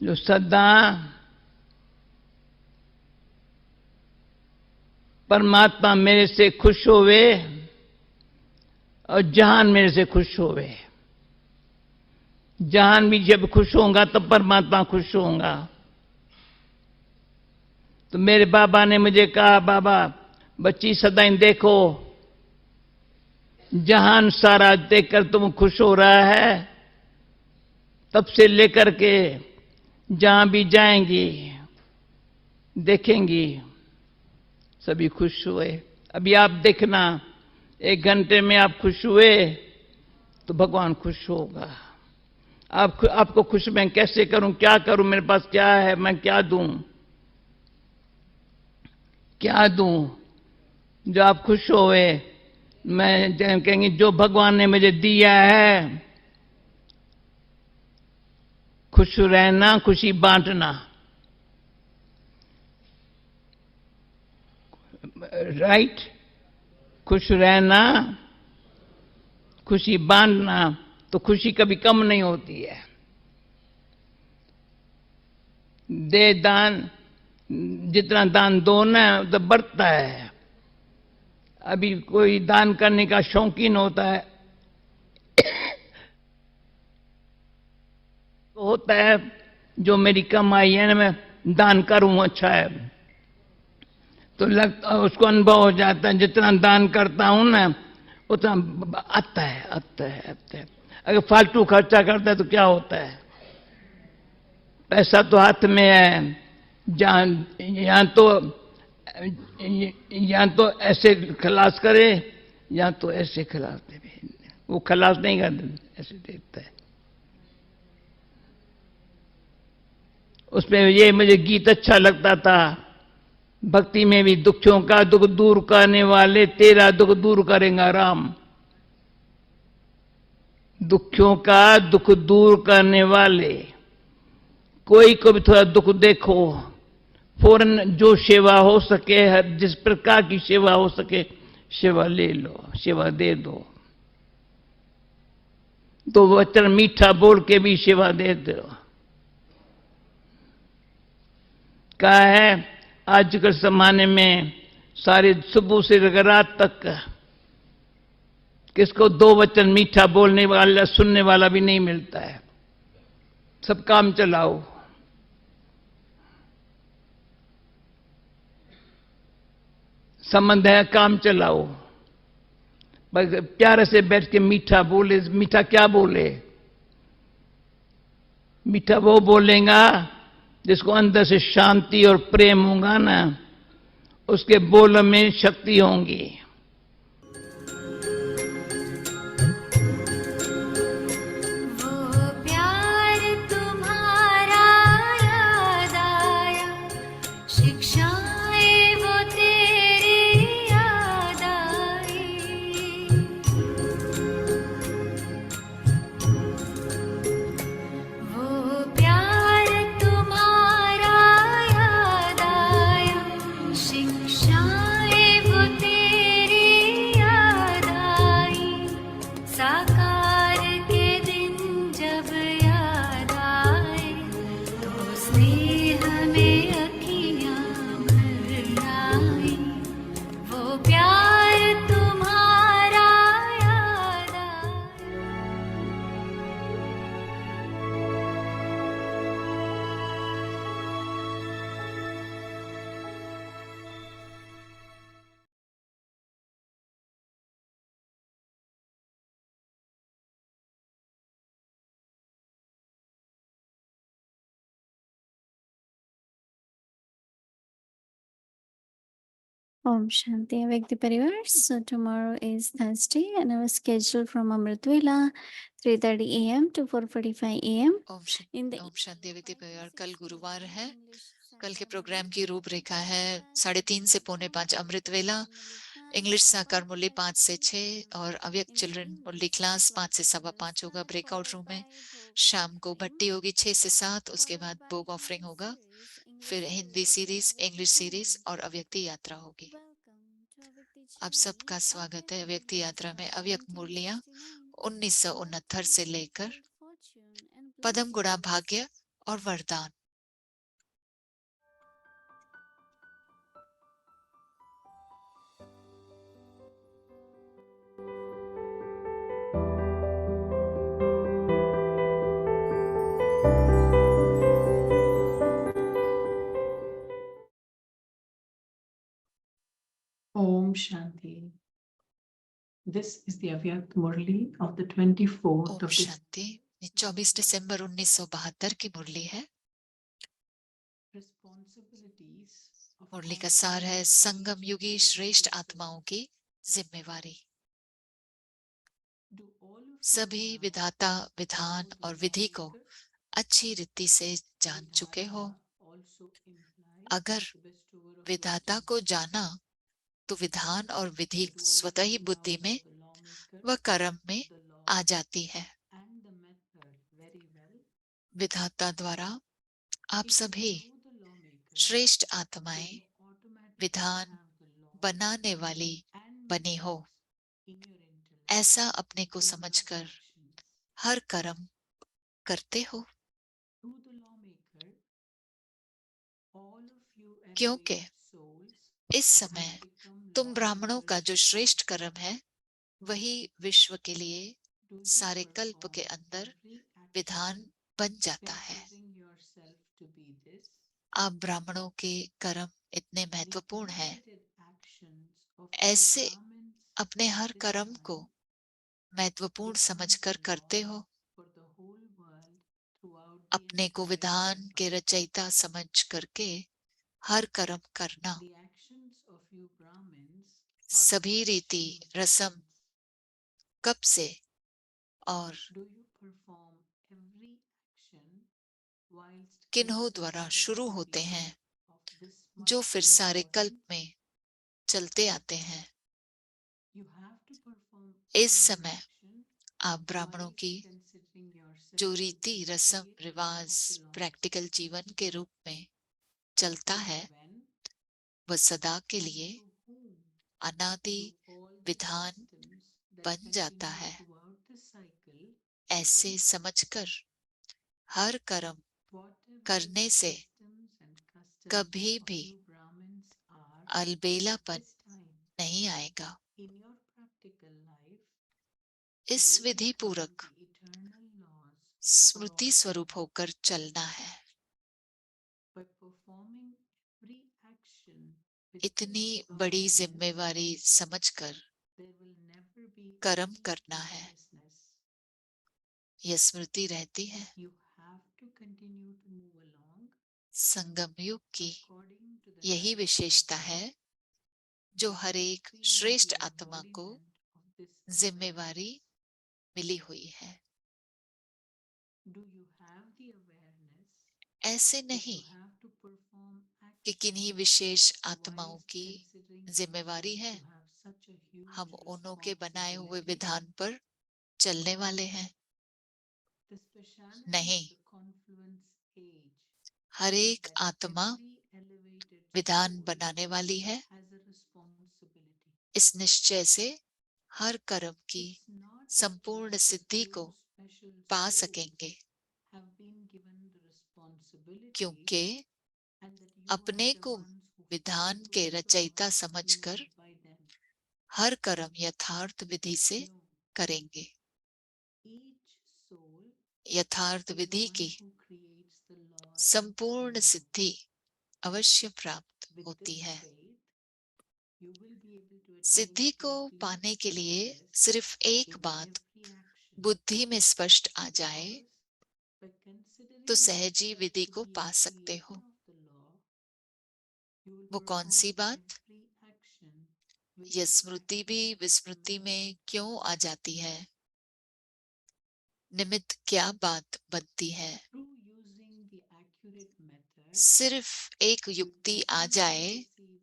जो सदा परमात्मा मेरे से खुश होवे और जहान मेरे से खुश होवे। जहान भी जब खुश होगा तो परमात्मा खुश होगा। तो मेरे बाबा ने मुझे कहा, बाबा बच्ची सदाई देखो जहान सारा देखकर तुम खुश हो रहा है, तब से लेकर के जहां भी जाएंगी देखेंगी सभी खुश हुए। अभी आप देखना, 1 घंटे में आप खुश हुए तो भगवान खुश होगा। आपको खुश मैं कैसे करूं, क्या करूं, मेरे पास क्या है, मैं क्या दूं, क्या दूं? जो आप खुश होए, मैं कहेंगे जो भगवान ने मुझे दिया है, खुश रहना, खुशी बांटना। राइट? खुश रहना, खुशी बांटना, तो खुशी कभी कम नहीं होती है। दे दान, जितना दान दो ना तो बढ़ता है। अभी कोई दान करने का शौकीन होता है तो होता है जो मेरी कमाई है ना मैं दान करूं, अच्छा है, तो लगता उसको अनुभव हो जाता है जितना दान करता हूं ना उतना आता है। अगर फालतू खर्चा करता है तो क्या होता है? पैसा तो हाथ में है, या तो ऐसे खलास करे या तो ऐसे खलास दे। वो खलास नहीं करता, ऐसे देता है। उसमें ये मुझे गीत अच्छा लगता था, भक्ति में भी, दुखियों का दुख दूर करने वाले तेरा दुख दूर करेगा राम। दुखियों का दुख दूर करने वाले, कोई को भी थोड़ा दुख देखो, फौरन जो सेवा हो सके, जिस प्रकार की सेवा हो सके सेवा ले लो, सेवा दे दो। तो वचन मीठा बोल के भी सेवा दे दो। कहा है आजकल जमाने में सारे सुबह से लेकर रात तक किसको 2 वचन मीठा बोलने वाला, सुनने वाला भी नहीं मिलता है। सब काम चलाओ। संबंध है, काम चलाओ। बस प्यारे से बैठ के मीठा बोले। मीठा क्या बोले? मीठा वो बोलेगा जिसको अंदर से शांति और प्रेम होगा ना, उसके बोल में शक्ति होंगी। Om Shanti Avekti Parivar. So tomorrow is Thursday and our schedule from Amrit Vela 3:30 a.m. to 4:45 a.m. Om Shanti अवैक्ति परिवार। कल गुरुवार है। कल के प्रोग्राम की रूपरेखा है 3:30 से 4:45 अमृत वेला, इंग्लिश साकार मुरली 5 से 6 और अव्यक्त चिल्ड्रन मुरली क्लास 5 से 5:15 होगा ब्रेकआउट रूम में। शाम को भट्टी होगी 6 से 7, उसके बाद भोग ऑफरिंग होगा, फिर हिंदी सीरीज, इंग्लिश सीरीज और अव्यक्ति यात्रा होगी। आप सबका स्वागत है अव्यक्ति यात्रा में। अव्यक्त मुरलियां 1969 से लेकर पदम गुणा भाग्य और वरदान। Om Shanti. This is the Avyak Murli of the 24th Om of this शांति। ये 24 दिसंबर 1972 की मुरली है। responsibilities of मुरली का all सार है संगम युगी created श्रेष्ठ creatures. आत्माओं की जिम्मेवारी। Do all of you सभी now विधाता विधान know the और विधि को lawmaker? अच्छी रीति से जान चुके हो। Vidhata also implies अगर the bestower of विधाता wisdom. को जाना तो विधान और विधि Do all of स्वतः ही you now बुद्धि में know the lawmaker, व कर्म में the law, आ जाती है। and the method very well? विधाता द्वारा आप If you सभी know the lawmaker, श्रेष्ठ then आत्माएं you automatically विधान have the law बनाने वाली and बनी हो। methods in your intellect, ऐसा अपने को in your समझकर actions. हर कर्म करते हो, Through the lawmaker, all of you क्योंकि elevated souls इस समय have become तुम ब्राह्मणों का lawmakers जो of श्रेष्ठ this कर्म world. है वही विश्व के लिए Do you सारे कल्प के perform अंदर every action विधान बन जाता है। considering yourself to be this? आप ब्राह्मणों के कर्म इतने The महत्वपूर्ण हैं, elevated actions of you ऐसे Brahmins अपने at हर this कर्म को time महत्वपूर्ण becomes समझकर the करते law हो। for the whole world throughout the अपने को entire विधान के empire. रचयिता समझ करके हर कर्म करना। The actions of you Brahmins are सभी रीति expression of रस्म Brahmins. कब से और Do you perform every action whilst किन्हों द्वारा considering शुरू to होते be हैं, of this जो much फिर सारे कल्प importance? में चलते आते हैं। You have to perform इस every समय action आप ब्राह्मणों whilst की considering yourself जो to रीति be रस्म creators रिवाज of the laws. प्रैक्टिकल जीवन के रूप में चलता है, When वह सदा के and लिए through whom अनादि do all the विधान systems that बन जाता continue है। throughout the cycle ऐसे begin? समझकर हर कर्म Whatever करने the से systems and customs कभी of भी you Brahmins are at अलबेलापन this time नहीं आएगा। in your practical life, इस they विधि become पूरक the eternal laws for Smriti all स्वरूप time. होकर चलना है। By performing every action with इतनी this बड़ी awareness, जिम्मेवारी समझकर there will never be कर्म any करना है, carelessness. यह स्मृति रहती है। You have to continue to move along संगम युग की according to the यही right विशेषता path, है जो हर एक being श्रेष्ठ the आत्मा को embodiment of this जिम्मेवारी awareness. मिली हुई है। Do you have the awareness ऐसे that नहीं you have to perform कि किन्हीं actions विशेष आत्माओं whilst की considering जिम्मेवारी yourself है, to have such a huge हम उन्हों के बनाए हुए responsibility? विधान पर चलने वाले हैं? The speciality नहीं, of the confluence age her is एक that आत्मा every elevated विधान soul बनाने वाली है। has a responsibility. इस निश्चय से हर कर्म की It's not that संपूर्ण just a सिद्धि को few special पा souls सकेंगे, have been given the responsibility क्योंकि and that you are अपने the को ones who विधान fulfill के the रचयिता law समझकर created by them. हर कर्म यथार्थ विधि से No, करेंगे। each soul यथार्थ is the विधि one की who creates the laws संपूर्ण somehow. सिद्धि अवश्य प्राप्त With होती this है। faith, you will be able to Siddhi attain को complete पाने के लिए success सिर्फ एक in बात every action. बुद्धि में स्पष्ट आ जाए Because by considering तो सहजी yourself विधि to को be a पा सकते हो। creator of the law, you will वो कौन सी perform बात? every action with यह the स्मृति भी accurate विस्मृति में knowledge. क्यों आ जाती है? निमित्त क्या बात बनती है? Through using the accurate method, सिर्फ एक you युक्ति आ easily जाए receive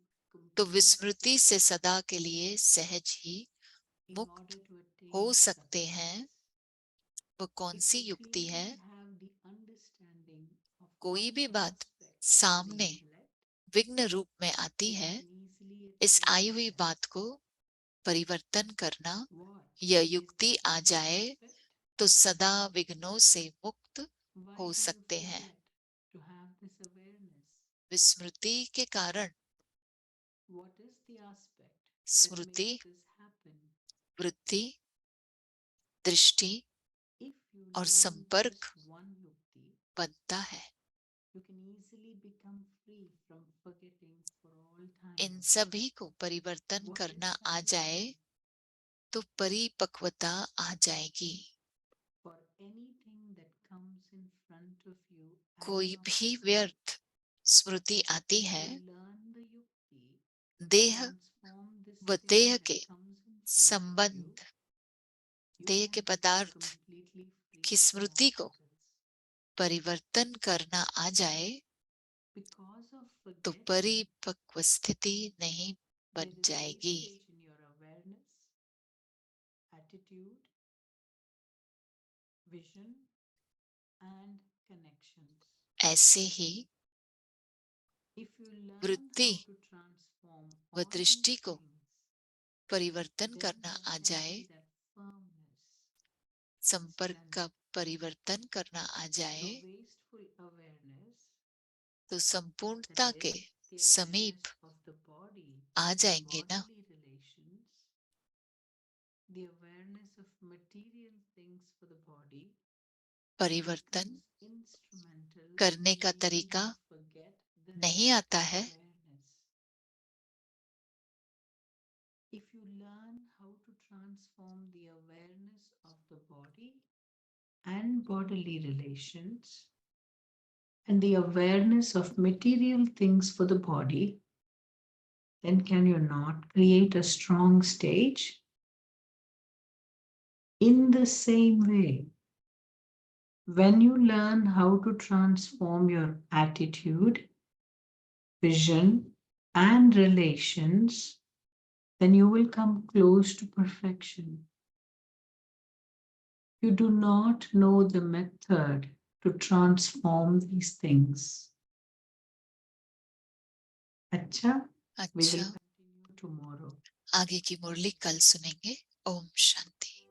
तो complete विस्मृति से success. सदा के लिए सहज ही In मुक्त order to हो attain सकते हैं। success, वो कौन if सी you युक्ति है? clearly have the understanding of कोई one भी बात aspect of the सामने intellect, विघ्न रूप में आती then है, you can easily इस attain आई हुई success. बात को परिवर्तन करना, What यह is युक्ति that आ one जाए aspect? तो सदा विघ्नों से मुक्त Why हो do you सकते हैं। forget to have this awareness? विस्मृति के कारण What is the aspect that Smriti, makes this happen? वृत्ति, दृष्टि If you और learn संपर्क just one yukti, बनता है। you can easily become free from forgetting for all time. इन सभी को परिवर्तन What करना is आ जाए samsara? तो परिपक्वता आ जाएगी। For anything that comes in front of you as कोई an भी obstacle, व्यर्थ स्मृति आती है, you learn the yukti to देह transform this व thing देह that के comes in front of you. संबंध, You देह can के become पदार्थ completely free की from स्मृति को obstacles. परिवर्तन करना आ जाए Because of तो forgetting, परिपक्व स्थिति नहीं there बन is जाएगी। wastage in your awareness, attitude, vision, and connections. ऐसे ही If you learn वृत्ति how to transform व all दृष्टि these को things, परिवर्तन then करना there आ can जाए, be that firmness, संपर्क का strength, परिवर्तन करना आ जाए, the wasteful awareness, तो that संपूर्णता is के the समीप awareness of the body uh and जाएंगे ना। bodily relations, the awareness of material things for the body परिवर्तन becomes instrumental करने का when you तरीका even forget the नहीं need आता for है। awareness. If you learn how to transform the awareness of the body and bodily relations and the awareness of material things for the body, then can you not create a strong stage? In the same way, when you learn how to transform your attitude, vision, and relations, then you will come close to perfection. You do not know the method to transform these things. Acha, we will अच्छा, continue tomorrow. आगे की मुरली कल सुनेंगे। ओम शांति।